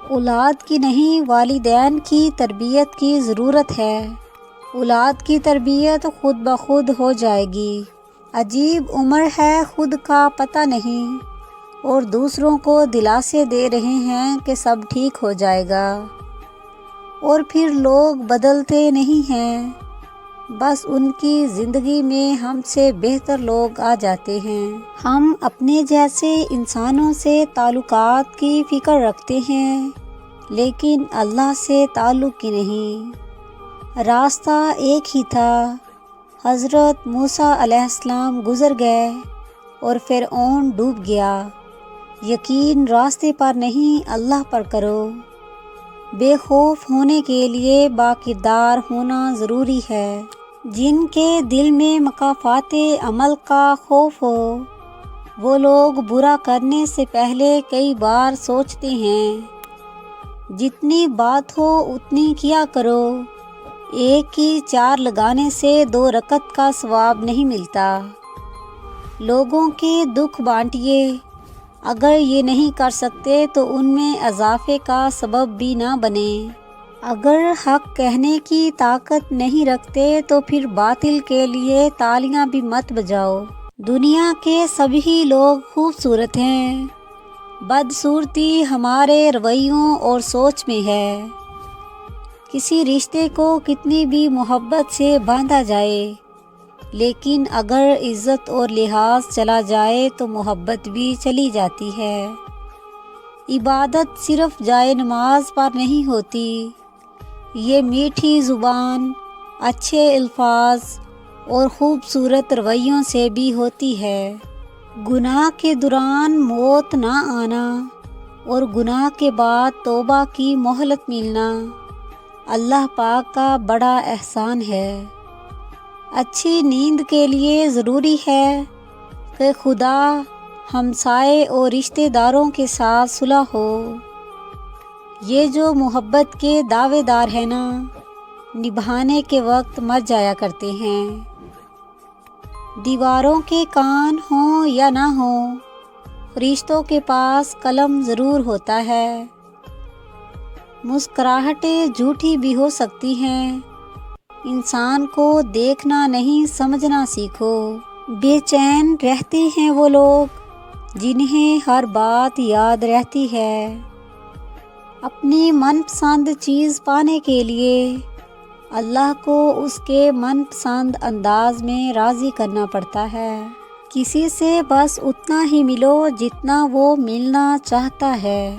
اولاد کی نہیں، والدین کی تربیت کی ضرورت ہے۔ اولاد کی تربیت خود بخود ہو جائے گی۔ عجیب عمر ہے، خود کا پتہ نہیں، اور دوسروں کو دلاسے دے رہے ہیں کہ سب ٹھیک ہو جائے گا، اور پھر لوگ بدلتے نہیں ہیں، بس ان کی زندگی میں ہم سے بہتر لوگ آ جاتے ہیں۔ ہم اپنے جیسے انسانوں سے تعلقات کی فکر رکھتے ہیں، لیکن اللہ سے تعلق کی نہیں۔ راستہ ایک ہی تھا، حضرت موسیٰ علیہ السلام گزر گئے اور فرعون ڈوب گیا۔ یقین راستے پر نہیں، اللہ پر کرو۔ بے خوف ہونے کے لیے باکردار ہونا ضروری ہے۔ جن کے دل میں مکافات عمل کا خوف ہو، وہ لوگ برا کرنے سے پہلے کئی بار سوچتے ہیں۔ جتنی بات ہو اتنی کیا کرو، ایک کی 4 لگانے سے 2 رکعت کا ثواب نہیں ملتا۔ لوگوں کے دکھ بانٹیے، اگر یہ نہیں کر سکتے تو ان میں اضافے کا سبب بھی نہ بنے۔ اگر حق کہنے کی طاقت نہیں رکھتے تو پھر باطل کے لیے تالیاں بھی مت بجاؤ۔ دنیا کے سبھی لوگ خوبصورت ہیں، بدصورتی ہمارے رویوں اور سوچ میں ہے۔ کسی رشتے کو کتنی بھی محبت سے باندھا جائے، لیکن اگر عزت اور لحاظ چلا جائے تو محبت بھی چلی جاتی ہے۔ عبادت صرف جائے نماز پر نہیں ہوتی، یہ میٹھی زبان، اچھے الفاظ اور خوبصورت رویوں سے بھی ہوتی ہے۔ گناہ کے دوران موت نہ آنا اور گناہ کے بعد توبہ کی مہلت ملنا اللہ پاک کا بڑا احسان ہے۔ اچھی نیند کے لیے ضروری ہے کہ خدا، ہمسائے اور رشتہ داروں کے ساتھ صلح ہو۔ یہ جو محبت کے دعوے دار ہیں نا، نبھانے کے وقت مر جایا کرتے ہیں۔ دیواروں کے کان ہوں یا نہ ہوں، فرشتوں کے پاس قلم ضرور ہوتا ہے۔ مسکراہٹیں جھوٹی بھی ہو سکتی ہیں، انسان کو دیکھنا نہیں سمجھنا سیکھو۔ بے چین رہتے ہیں وہ لوگ جنہیں ہر بات یاد رہتی ہے۔ اپنی من پسند چیز پانے کے لیے اللہ کو اس کے من پسند انداز میں راضی کرنا پڑتا ہے۔ کسی سے بس اتنا ہی ملو جتنا وہ ملنا چاہتا ہے۔